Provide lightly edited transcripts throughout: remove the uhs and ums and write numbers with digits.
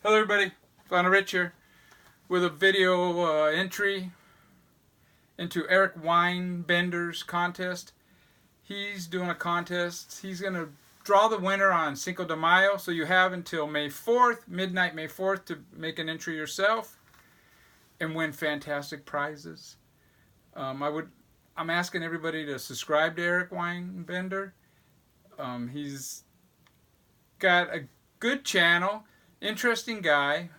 Hello everybody, Final Rich here with a video entry into Eric Weinbender's contest. He's doing a contest. He's going to draw the winner on Cinco de Mayo, so you have until May 4th, midnight May 4th, to make an entry yourself and win fantastic prizes. I'm asking everybody to subscribe to Eric Weinbender. He's got a good channel. Interesting guy.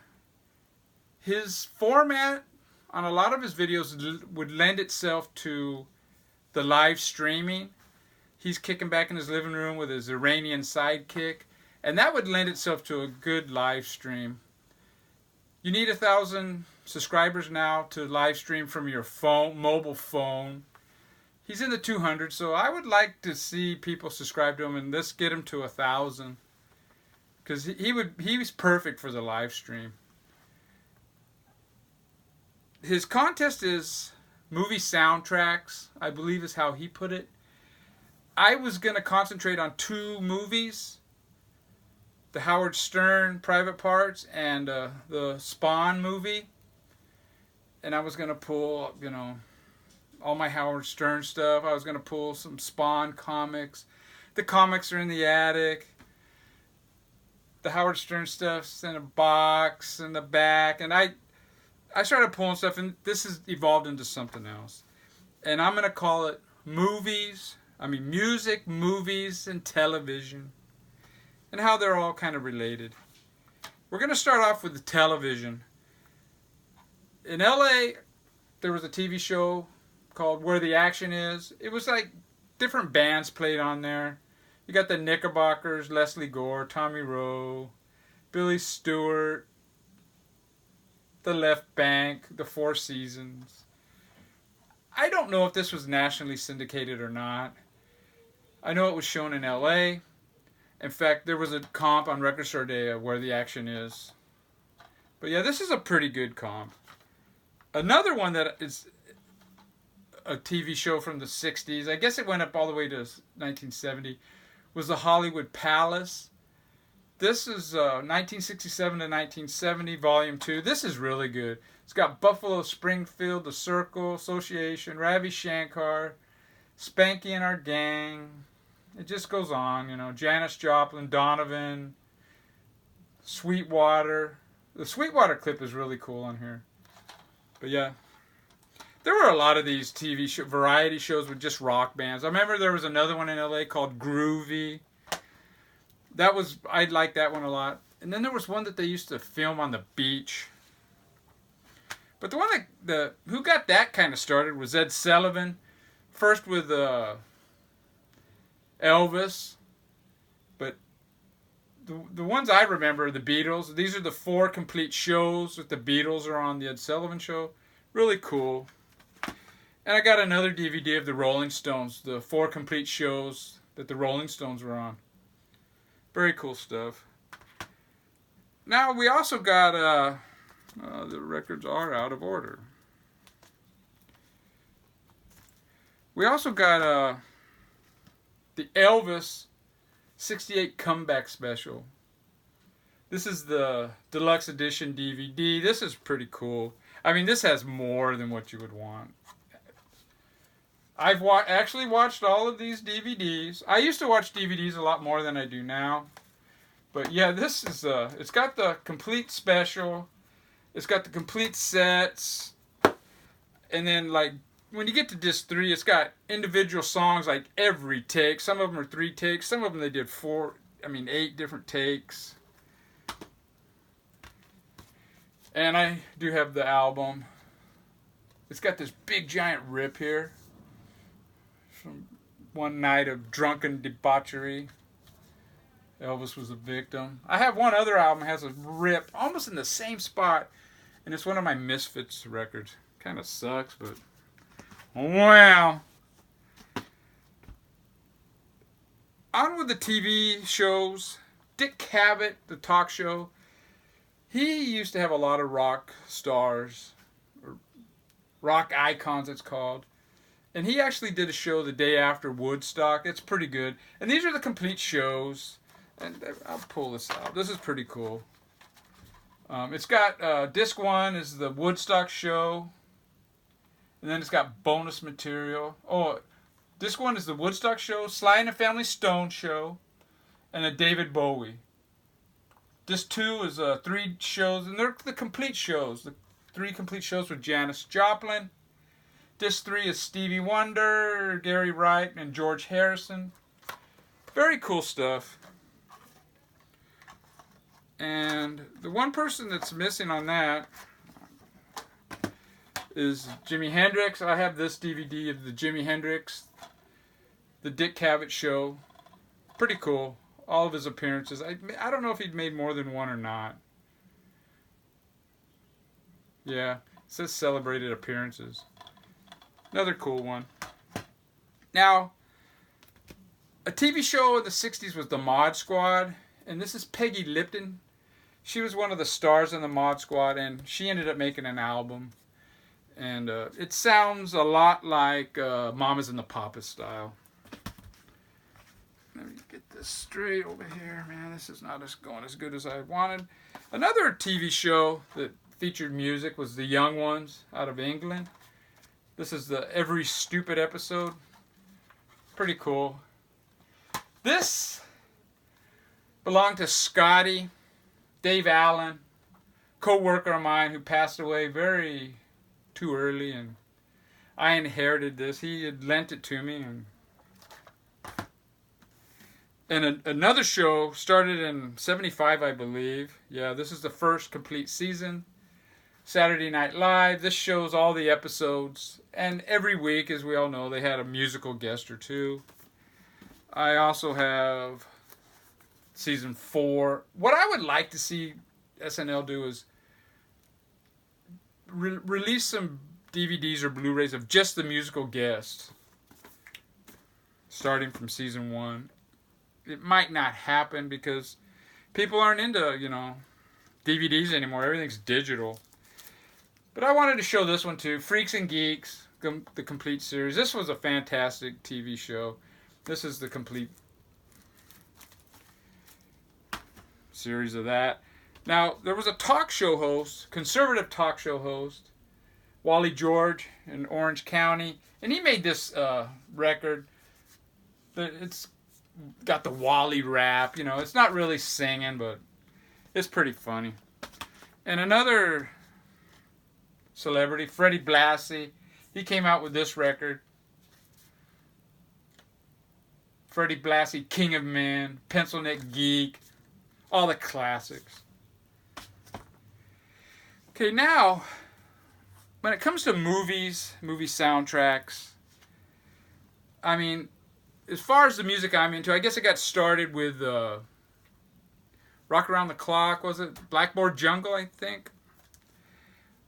His format on a lot of his videos would lend itself to the live streaming. He's kicking back in his living room with his Iranian sidekick, and that would lend itself to a good live stream. You need 1,000 subscribers now to live stream from your phone, mobile phone. He's in the 200, so I would like to see people subscribe to him, and let's get him to 1,000. Because he was perfect for the live stream. His contest is movie soundtracks, I believe is how he put it. I was going to concentrate on 2 movies. The Howard Stern Private Parts and the Spawn movie. And I was going to pull, all my Howard Stern stuff. I was going to pull some Spawn comics. The comics are in the attic. The Howard Stern stuff's in a box in the back, and I started pulling stuff, and this has evolved into something else. And I'm going to call it music, movies, and television, and how they're all kind of related. We're going to start off with the television. In LA, there was a TV show called Where the Action Is. It was like different bands played on there. You got the Knickerbockers, Leslie Gore, Tommy Rowe, Billy Stewart, the Left Bank, the Four Seasons. I don't know if this was nationally syndicated or not. I know it was shown in LA. In fact, there was a comp on Record Store Day of Where the Action Is. But yeah, this is a pretty good comp. Another one that is a TV show from the 60s, I guess it went up all the way to 1970, was the Hollywood Palace. This is 1967 to 1970, Volume 2. This is really good. It's got Buffalo Springfield, The Circle, Association, Ravi Shankar, Spanky and Our Gang. It just goes on, Janis Joplin, Donovan, Sweetwater. The Sweetwater clip is really cool on here. But yeah. There were a lot of these variety shows with just rock bands. I remember there was another one in LA called Groovy. I liked that one a lot. And then there was one that they used to film on the beach. But the one who got that kind of started was Ed Sullivan. First with Elvis. But the ones I remember are the Beatles. These are the 4 complete shows that the Beatles are on the Ed Sullivan Show. Really cool. And I got another DVD of the Rolling Stones, the 4 complete shows that the Rolling Stones were on. Very cool stuff. Now we also got, the records are out of order. We also got the Elvis 68 Comeback Special. This is the Deluxe Edition DVD. This is pretty cool. This has more than what you would want. I've actually watched all of these DVDs. I used to watch DVDs a lot more than I do now. But yeah, this is, it's got the complete special. It's got the complete sets. And then, when you get to disc 3, it's got individual songs, every take. Some of them are 3 takes. Some of them they did 8 different takes. And I do have the album. It's got this big giant rip here. From one night of drunken debauchery. Elvis was a victim. I have one other album that has a rip almost in the same spot, and it's one of my Misfits records. Kind of sucks, but wow. On with the TV shows. Dick Cavett, the talk show. He used to have a lot of rock stars, or rock icons it's called. And he actually did a show the day after Woodstock. It's pretty good. And these are the complete shows. And I'll pull this out. This is pretty cool. It's got disc 1 is the Woodstock show, and then it's got bonus material. Oh, disc 1 is the Woodstock show, Sly and the Family Stone show, and a David Bowie. Disc 2 is 3 shows, and they're the complete shows. The 3 complete shows with Janis Joplin. Disc 3 is Stevie Wonder, Gary Wright, and George Harrison. Very cool stuff. And the one person that's missing on that is Jimi Hendrix. I have this DVD of the Jimi Hendrix, the Dick Cavett show. Pretty cool. All of his appearances. I don't know if he'd made more than one or not. Yeah, it says celebrated appearances. Another cool one. Now, a TV show in the 60s was the Mod Squad, and this is Peggy Lipton. She was one of the stars in the Mod Squad, and she ended up making an album. And it sounds a lot like Mamas and the Papas style. Let me get this straight over here. Man, this is not going as good as I wanted. Another TV show that featured music was The Young Ones out of England. This is the Every Stupid episode. Pretty cool. This belonged to Scotty, Dave Allen, co-worker of mine who passed away very too early, and I inherited this. He had lent it to me, and another show started in '75, I believe. Yeah, this is the first complete season. Saturday Night Live. This shows all the episodes, and every week, as we all know, they had a musical guest or two. I also have season 4. What I would like to see SNL do is release some DVDs or Blu-rays of just the musical guests, starting from season 1. It might not happen because people aren't into, DVDs anymore. Everything's digital. But I wanted to show this one too. Freaks and Geeks, the complete series. This was a fantastic TV show. This is the complete series of that. Now, there was a talk show host, conservative talk show host, Wally George in Orange County, and he made this record. It's got the Wally rap, it's not really singing, but it's pretty funny. And another celebrity, Freddie Blassie, he came out with this record. Freddie Blassie, King of Men, Pencil Neck Geek, all the classics. Okay, now, when it comes to movies, movie soundtracks, I mean, as far as the music I'm into, I guess I got started with Rock Around the Clock, was it? Blackboard Jungle, I think.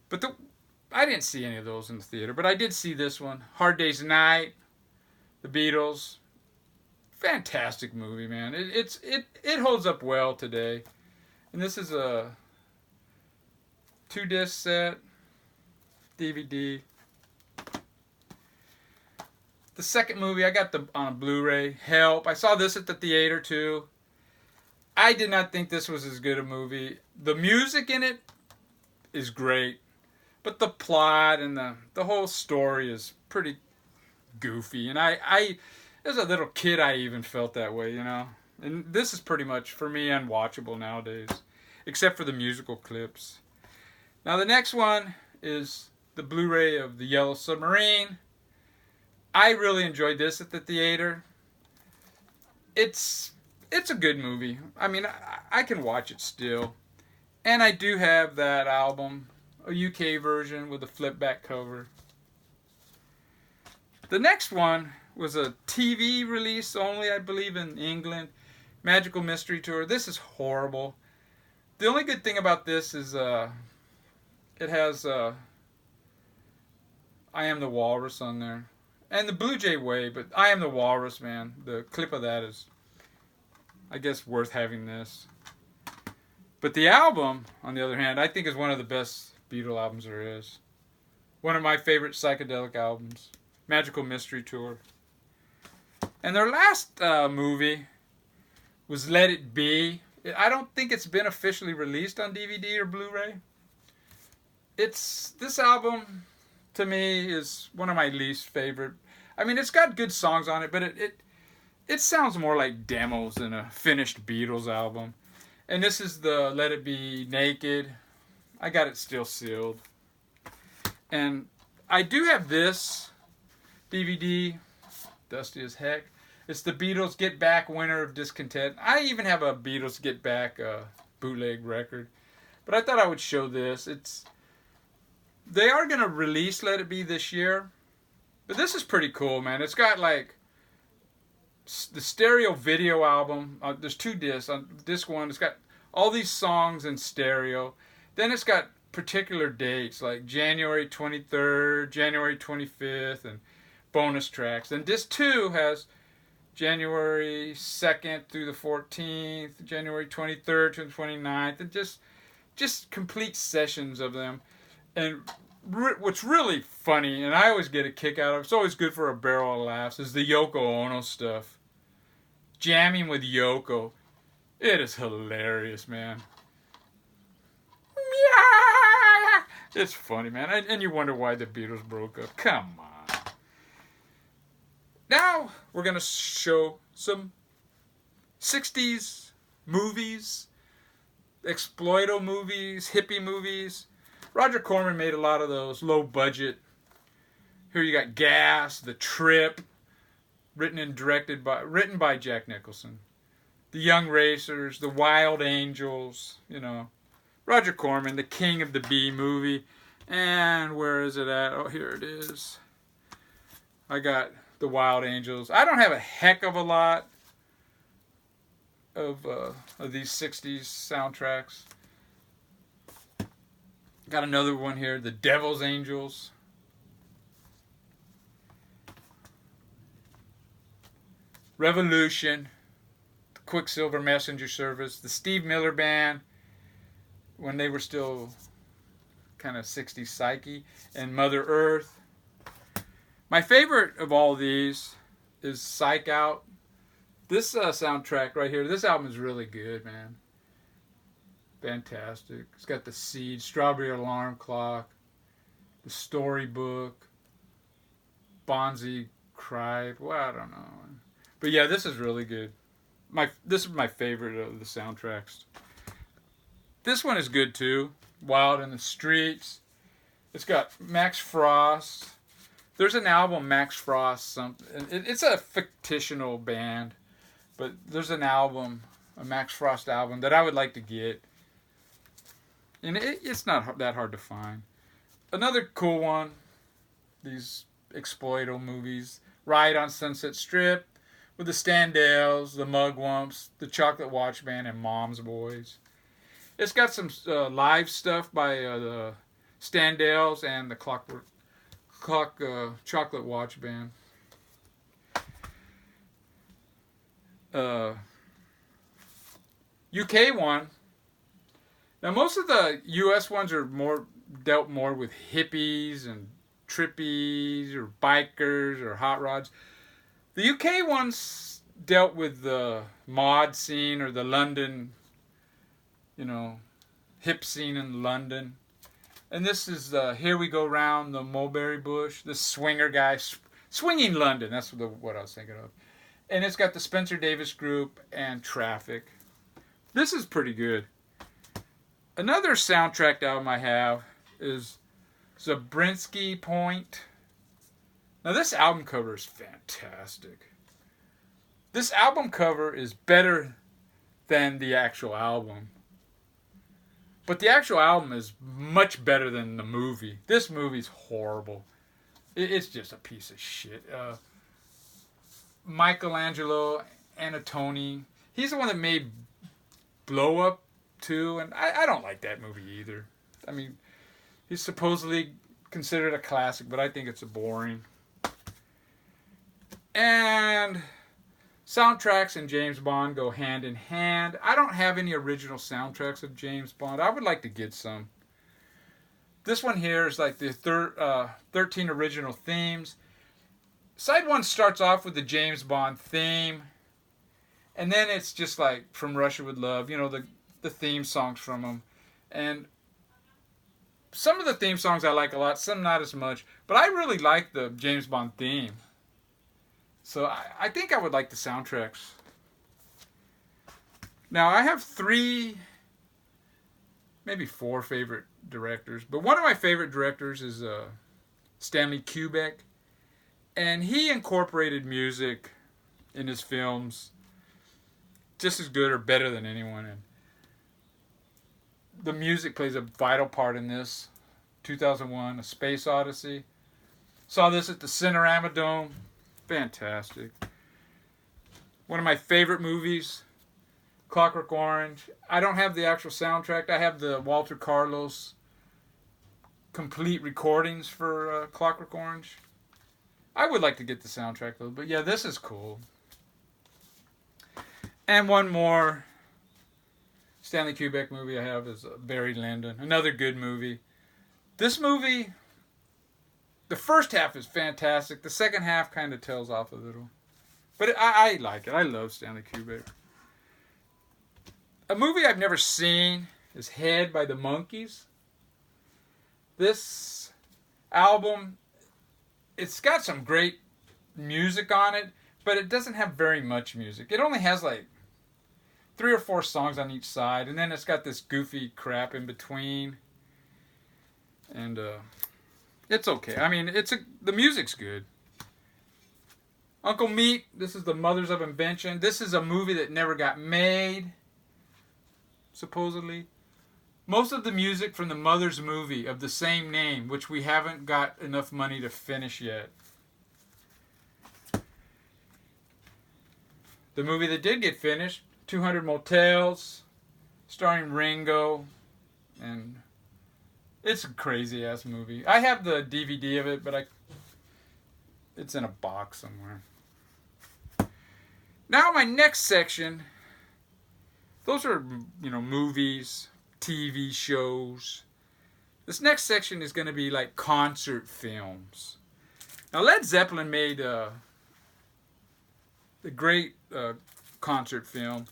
But I didn't see any of those in the theater, but I did see this one, Hard Day's Night, the Beatles. Fantastic movie, man. It holds up well today. And this is a 2-disc set, DVD. The second movie, I got on a Blu-ray, Help. I saw this at the theater too. I did not think this was as good a movie. The music in it is great, but the plot and the whole story is pretty goofy. And I as a little kid, I even felt that way, And this is pretty much, for me, unwatchable nowadays, except for the musical clips. Now, the next one is the Blu-ray of The Yellow Submarine. I really enjoyed this at the theater. It's a good movie. I mean, I can watch it still. And I do have that album, a UK version with a flip-back cover. The next one was a TV release only, I believe, in England. Magical Mystery Tour. This is horrible. The only good thing about this is it has I Am the Walrus on there. And the Blue Jay Way, but I Am the Walrus, man. The clip of that is, I guess, worth having this. But the album, on the other hand, I think is one of the best Beatle albums there is. One of my favorite psychedelic albums. Magical Mystery Tour. And their last movie was Let It Be. I don't think it's been officially released on DVD or Blu-ray. This album, to me, is one of my least favorite. I mean, it's got good songs on it, but it sounds more like demos than a finished Beatles album. And this is the Let It Be Naked. I got it still sealed. And I do have this DVD, dusty as heck. It's the Beatles Get Back Winter of Discontent. I even have a Beatles Get Back bootleg record. But I thought I would show this. They are going to release Let It Be this year. But this is pretty cool, man. It's got like the stereo video album. There's 2 discs. On disc 1, it's got all these songs in stereo. Then it's got particular dates like January 23rd, January 25th, and bonus tracks. And disc 2 has January 2nd through the 14th, January 23rd to the 29th, and just complete sessions of them. And what's really funny, and I always get a kick out of, it's always good for a barrel of laughs, is the Yoko Ono stuff. Jamming with Yoko. It is hilarious, man. It's funny, man. And you wonder why the Beatles broke up. Come on. Now, we're going to show some 60s movies, exploito movies, hippie movies. Roger Corman made a lot of those, low budget. Here you got Gas, The Trip, written by Jack Nicholson. The Young Racers, The Wild Angels, Roger Corman, the king of the B movie. And where is it at? Oh, here it is. I got The Wild Angels. I don't have a heck of a lot of these 60s soundtracks. Got another one here, The Devil's Angels. Revolution. The Quicksilver Messenger Service. The Steve Miller Band, when they were still kind of 60s psyche. And Mother Earth. My favorite of all these is Psych Out. This soundtrack right here, this album is really good, man. Fantastic. It's got The Seed, Strawberry Alarm Clock, The Storybook, Bonzi Cry. Well, I don't know. But yeah, this is really good. This is my favorite of the soundtracks. This one is good too. Wild in the Streets. It's got Max Frost. There's an album, Max Frost, something. It's a fictional band, but there's an album, a Max Frost album that I would like to get. And it's not that hard to find. Another cool one, these exploito movies. Ride on Sunset Strip with the Standells, the Mugwumps, the Chocolate Watch Band, and Mom's Boys. It's got some live stuff by the Standells and the Chocolate Watch Band. UK one. Now most of the US ones are dealt more with hippies and trippies or bikers or hot rods. The UK ones dealt with the mod scene or the London, hip scene in London. And this is Here We Go Round the Mulberry Bush. The swinger guy, swinging London. That's what I was thinking of. And it's got the Spencer Davis Group and Traffic. This is pretty good. Another soundtrack album I have is Zabriskie Point. Now this album cover is fantastic. This album cover is better than the actual album. But the actual album is much better than the movie. This movie's horrible. It's just a piece of shit. Michelangelo Antonioni, he's the one that made Blow Up too, and I don't like that movie either. I mean, he's supposedly considered a classic, but I think it's boring. And soundtracks and James Bond go hand in hand. I don't have any original soundtracks of James Bond. I would like to get some. This one here is like the 13 original themes. Side 1 starts off with the James Bond theme. And then it's just like From Russia with Love, you know, the theme songs from them. And some of the theme songs I like a lot, some not as much. But I really like the James Bond theme. So I think I would like the soundtracks. Now, I have 3, maybe 4 favorite directors. But one of my favorite directors is Stanley Kubrick. And he incorporated music in his films just as good or better than anyone. And the music plays a vital part in this. 2001, A Space Odyssey. Saw this at the Cinerama Dome. Fantastic. One of my favorite movies, Clockwork Orange. I don't have the actual soundtrack. I have the Walter Carlos complete recordings for Clockwork Orange. I would like to get the soundtrack though, but yeah, this is cool. And one more Stanley Kubrick movie I have is Barry Lyndon. Another good movie. This movie, the first half is fantastic. The second half kind of tails off a little. But I like it. I love Stanley Kubrick. A movie I've never seen is Head by the Monkees. This album, it's got some great music on it, but it doesn't have very much music. It only has like 3 or 4 songs on each side, and then it's got this goofy crap in between. And it's okay. I mean, the music's good. Uncle Meat, this is the Mothers of Invention. This is a movie that never got made, supposedly. Most of the music from the Mothers movie of the same name, which we haven't got enough money to finish yet. The movie that did get finished, 200 Motels, starring Ringo, and it's a crazy-ass movie. I have the DVD of it, but it's in a box somewhere. Now my next section, those are, movies, TV shows. This next section is going to be like concert films. Now Led Zeppelin made the great concert film.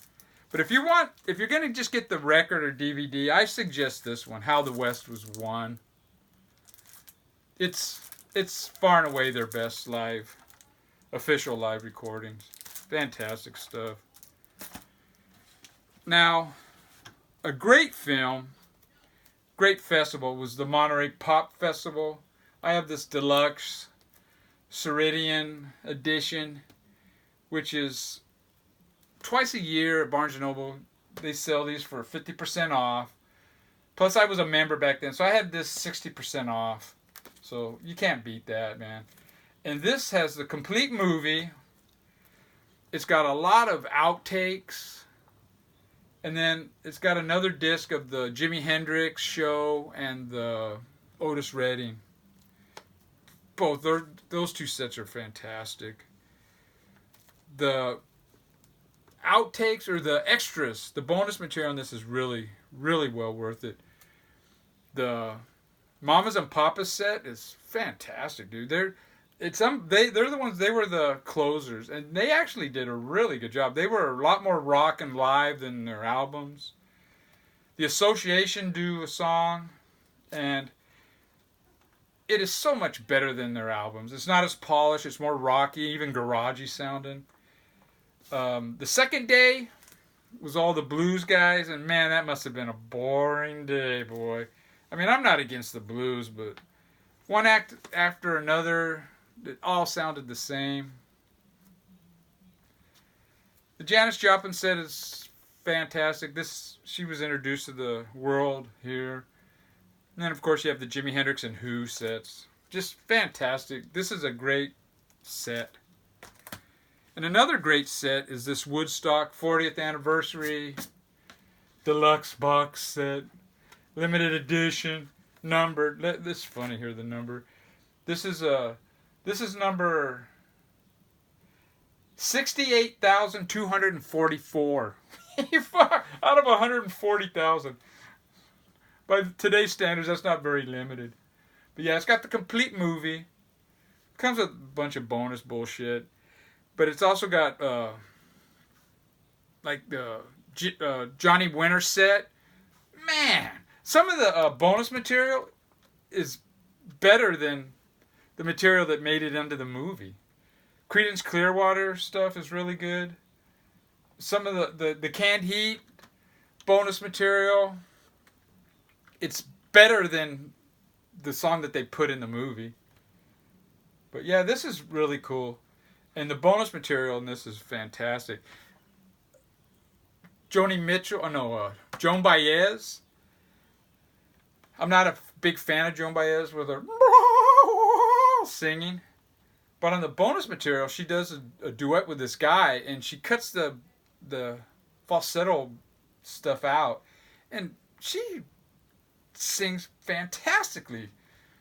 But if you're going to just get the record or DVD, I suggest this one, How the West Was Won. It's far and away their best official live recordings. Fantastic stuff. Now, a great film, great festival was the Monterey Pop Festival. I have this Deluxe Ceridian edition, which is twice a year at Barnes & Noble. They sell these for 50% off. Plus, I was a member back then, so I had this 60% off. So you can't beat that, man. And this has the complete movie. It's got a lot of outtakes. And then it's got another disc of the Jimi Hendrix show and the Otis Redding. Those 2 sets are fantastic. The outtakes or the extras, the bonus material on this is really, really well worth it. The Mamas and Papas set is fantastic, dude. They're the ones. They were the closers, and they actually did a really good job. They were a lot more rock and live than their albums. The Association do a song, and it is so much better than their albums. It's not as polished. It's more rocky, even garagey sounding. The second day was all the blues guys, and man, that must have been a boring day, boy. I mean, I'm not against the blues, but one act after another, it all sounded the same. The Janis Joplin set is fantastic. She was introduced to the world here. And then, of course, you have the Jimi Hendrix and Who sets. Just fantastic. This is a great set. And another great set is this Woodstock 40th anniversary deluxe box set. Limited edition. Numbered. This is funny here, the number. This is number 68,244. Out of 140,000. By today's standards, that's not very limited. But yeah, it's got the complete movie. Comes with a bunch of bonus bullshit. But it's also got like the Johnny Winter set. Man, some of the bonus material is better than the material that made it into the movie. Creedence Clearwater stuff is really good. Some of the Canned Heat bonus material, it's better than the song that they put in the movie. But yeah, this is really cool. And the bonus material in this is fantastic. Joan Baez. I'm not a big fan of Joan Baez with her singing. But on the bonus material, she does a duet with this guy, and she cuts the falsetto stuff out. And she sings fantastically.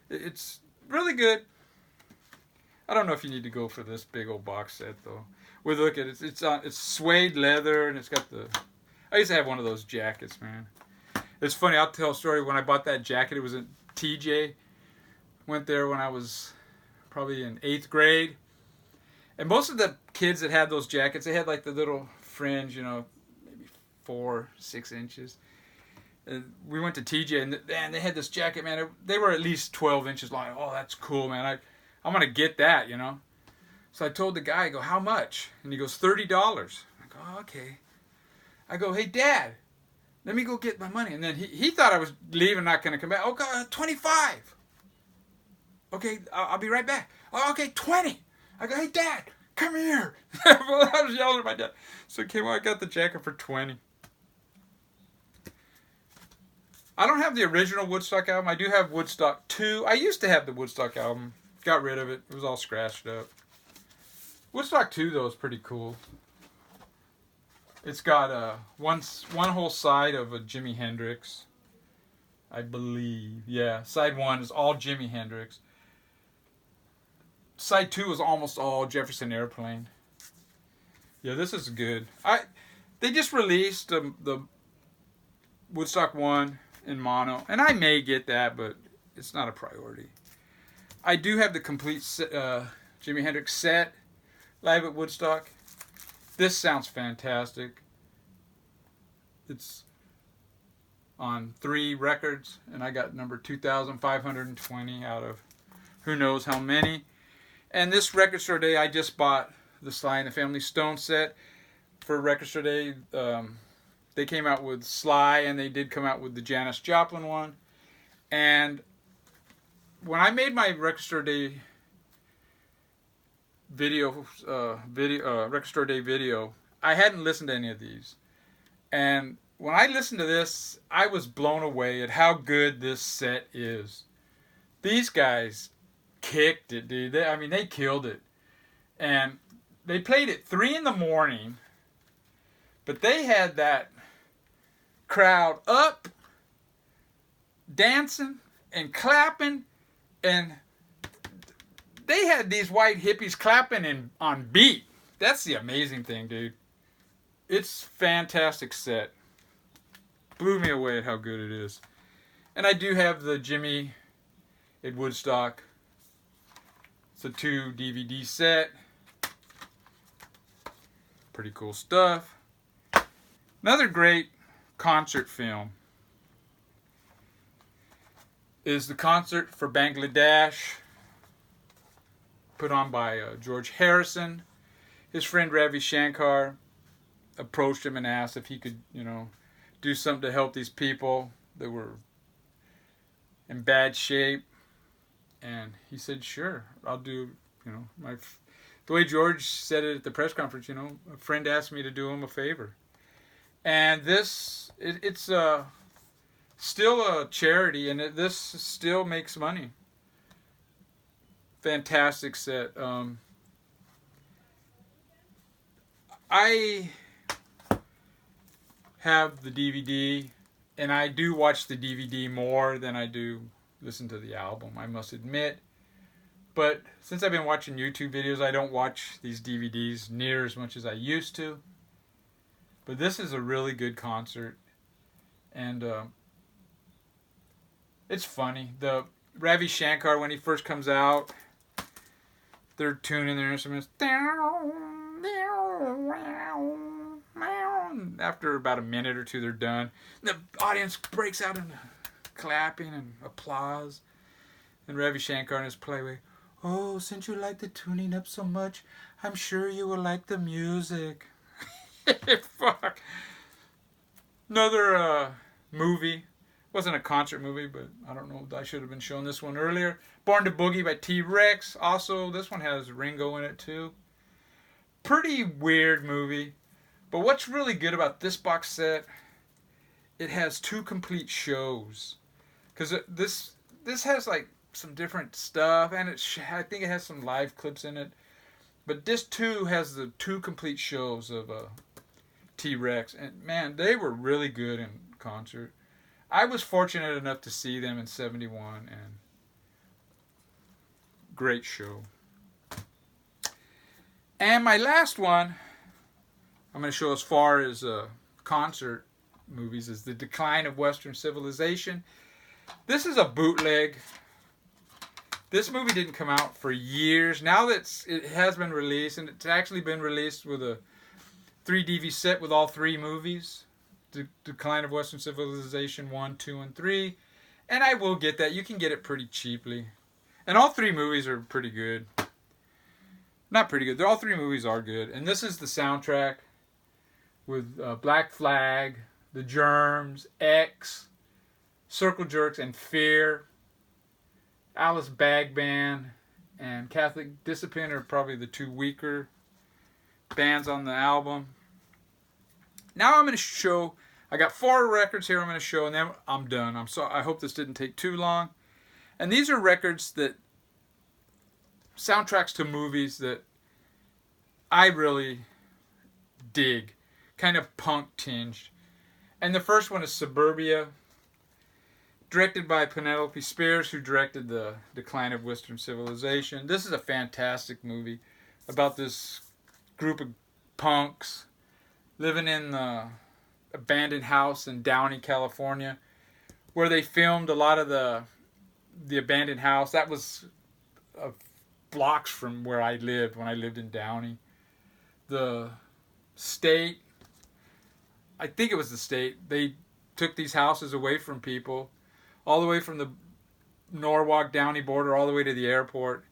It's really good. I don't know if you need to go for this big old box set though. We look at it. It's suede leather, and it's got the. I used to have one of those jackets, man. It's funny. I'll tell a story. When I bought that jacket, it was at TJ. Went there when I was probably in 8th grade, and most of the kids that had those jackets, they had like the little fringe, maybe 4-6 inches. And we went to TJ, and they had this jacket, man. They were at least 12 inches long. Oh, that's cool, man. I'm going to get that, So I told the guy, I go, how much? And he goes, $30. I go, oh, okay. I go, hey, Dad, let me go get my money. And then he thought I was leaving, not going to come back. Oh, God, 25. Okay, I'll be right back. Oh, okay, 20. I go, hey, Dad, come here. Well, I was yelling at my dad. So I got the jacket for 20. I don't have the original Woodstock album. I do have Woodstock 2. I used to have the Woodstock album. Got rid of it. It was all scratched up. Woodstock 2, though, is pretty cool. It's got one whole side of a Jimi Hendrix, I believe. Yeah, side 1 is all Jimi Hendrix. Side 2 is almost all Jefferson Airplane. Yeah, this is good. They just released the Woodstock 1 in mono, and I may get that, but it's not a priority. I do have the complete Jimi Hendrix set live at Woodstock. This sounds fantastic. It's on 3 records, and I got number 2,520 out of who knows how many. And this Record Store Day, I just bought the Sly and the Family Stone set for Record Store Day. They came out with Sly, and they did come out with the Janis Joplin one. And when I made my Record Store Day Record Store Day video, I hadn't listened to any of these. And when I listened to this, I was blown away at how good this set is. These guys kicked it, dude. They killed it. And they played at 3 in the morning, but they had that crowd up, dancing and clapping, and they had these white hippies clapping on beat. That's the amazing thing, dude. It's fantastic set. Blew me away at how good it is. And I do have the Jimmy at Woodstock. It's a 2 DVD set. Pretty cool stuff. Another great concert film is the Concert for Bangladesh, put on by George Harrison. His friend Ravi Shankar approached him and asked if he could, do something to help these people that were in bad shape. And he said, sure, I'll do, the way George said it at the press conference, a friend asked me to do him a favor. And this, it's still a charity, and this still makes money. Fantastic set. I have the DVD, and I do watch the DVD more than I do listen to the album, I must admit. But since I've been watching YouTube videos, I don't watch these DVDs near as much as I used to. But this is a really good concert. And it's funny. The Ravi Shankar, when he first comes out, they're tuning their instruments. And after about a minute or two, they're done. And the audience breaks out in clapping and applause. And Ravi Shankar and his playway, oh, since you like the tuning up so much, I'm sure you will like the music. Fuck. Another movie. Wasn't a concert movie, but I don't know. I should have been shown this one earlier. Born to Boogie by T-Rex. Also, this one has Ringo in it too. Pretty weird movie. But what's really good about this box set, it has 2 complete shows. Because this has like some different stuff, and I think it has some live clips in it. But this too has the 2 complete shows of T-Rex. And man, they were really good in concert. I was fortunate enough to see them in '71, and great show. And my last one, I'm going to show as far as concert movies, is The Decline of Western Civilization. This is a bootleg. This movie didn't come out for years. Now that it has been released, and it's actually been released with a 3 DVD set with all 3 movies. The Decline of Western Civilization 1, 2, and 3. And I will get that. You can get it pretty cheaply. And all 3 movies are pretty good. Not pretty good. All 3 movies are good. And this is the soundtrack with Black Flag, The Germs, X, Circle Jerks, and Fear. Alice Bag Band and Catholic Discipline are probably the 2 weaker bands on the album. Now I'm going to show, I got 4 records here I'm going to show, and then I'm done. I hope this didn't take too long. And these are records that, soundtracks to movies that I really dig. Kind of punk tinged. And the first one is Suburbia, directed by Penelope Spears, who directed The Decline of Western Civilization. This is a fantastic movie about this group of punks living in the abandoned house in Downey, California, where they filmed a lot of the abandoned house. That was blocks from where I lived when I lived in Downey. The state, I think it was the state, they took these houses away from people, all the way from the Norwalk Downey border all the way to the airport.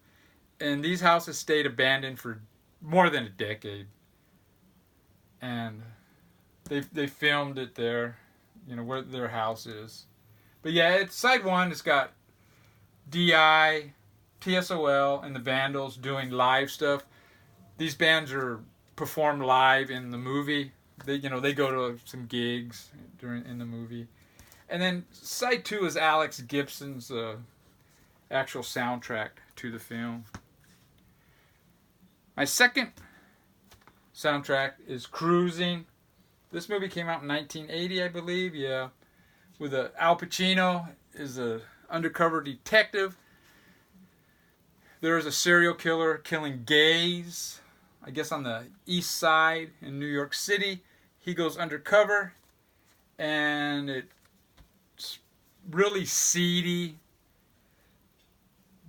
And these houses stayed abandoned for more than a decade. And they filmed it there, where their house is. But yeah, it's side 1. It's got DI, TSOL, and the Vandals doing live stuff. These bands perform live in the movie. They go to some gigs in the movie. And then side 2 is Alex Gibson's actual soundtrack to the film. My second soundtrack is Cruising. This movie came out in 1980, I believe. Yeah, with Al Pacino is a undercover detective. There is a serial killer killing gays, I guess on the east side in New York City. He goes undercover, and it's really seedy.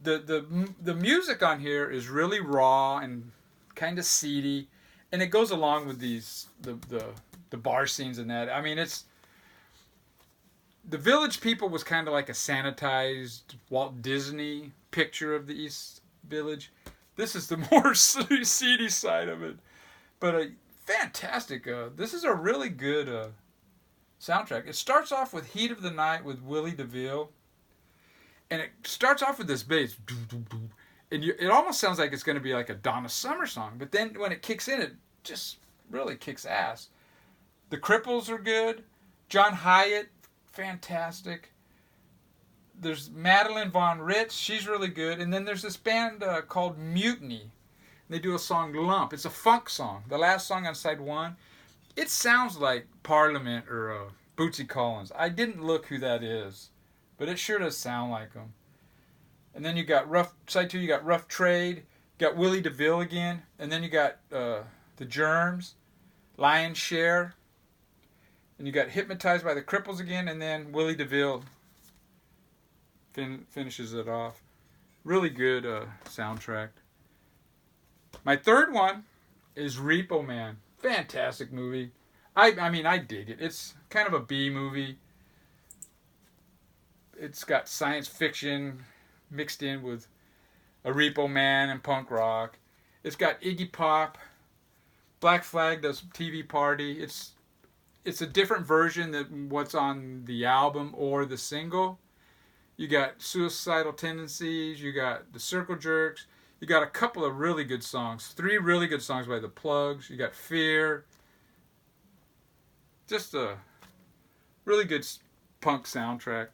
The music on here is really raw and kind of seedy, and it goes along with the bar scenes and that. I mean, the Village People was kind of like a sanitized Walt Disney picture of the East Village. This is the more seedy side of it, but fantastic. This is a really good soundtrack. It starts off with Heat of the Night with Willie DeVille, and it starts off with this bass, and it almost sounds like it's going to be like a Donna Summer song, but then when it kicks in, it just really kicks ass. The Cripples are good. John Hyatt, fantastic. There's Madeline Von Ritz, she's really good. And then there's this band called Mutiny. They do a song Lump. It's a funk song. The last song on side 1. It sounds like Parliament or Bootsy Collins. I didn't look who that is, but it sure does sound like them. And then you got side 2, you got Rough Trade. You got Willie DeVille again. And then you got the Germs, Lion's Share. And you got Hypnotized by the Cripples again, and then Willie DeVille finishes it off. Really good soundtrack. My third one is Repo Man. Fantastic movie. I mean, I dig it. It's kind of a B movie. It's got science fiction mixed in with a Repo Man and punk rock. It's got Iggy Pop. Black Flag does TV Party. It's a different version than what's on the album or the single. You got Suicidal Tendencies. You got the Circle Jerks. You got a couple of really good songs. 3 really good songs by the Plugs. You got Fear. Just a really good punk soundtrack.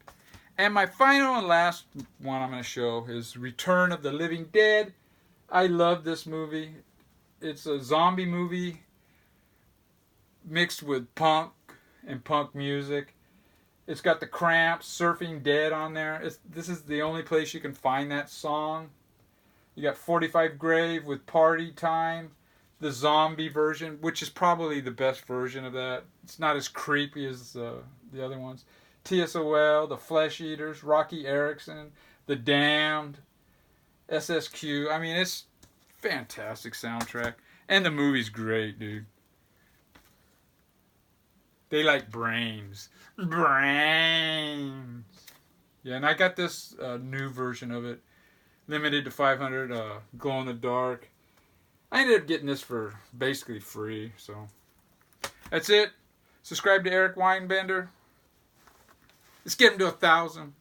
And my final and last one I'm going to show is Return of the Living Dead. I love this movie. It's a zombie movie mixed with punk and punk music. It's got the Cramps, Surfing Dead on there. This is the only place you can find that song. You got 45 Grave with Party Time, the zombie version, which is probably the best version of that. It's not as creepy as the other ones. TSOL, the Flesh Eaters, Rocky Erickson, the Damned, SSQ. I mean, it's fantastic soundtrack. And the movie's great, dude. They like brains. Brains. Yeah, and I got this new version of it. Limited to 500, glow in the dark. I ended up getting this for basically free, so. That's it. Subscribe to Eric Weinbender. Let's get him to 1,000.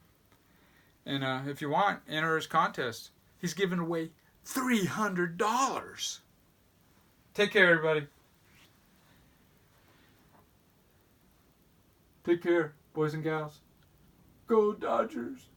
And if you want, enter his contest. He's giving away $300. Take care, everybody. Take care, boys and gals. Go Dodgers.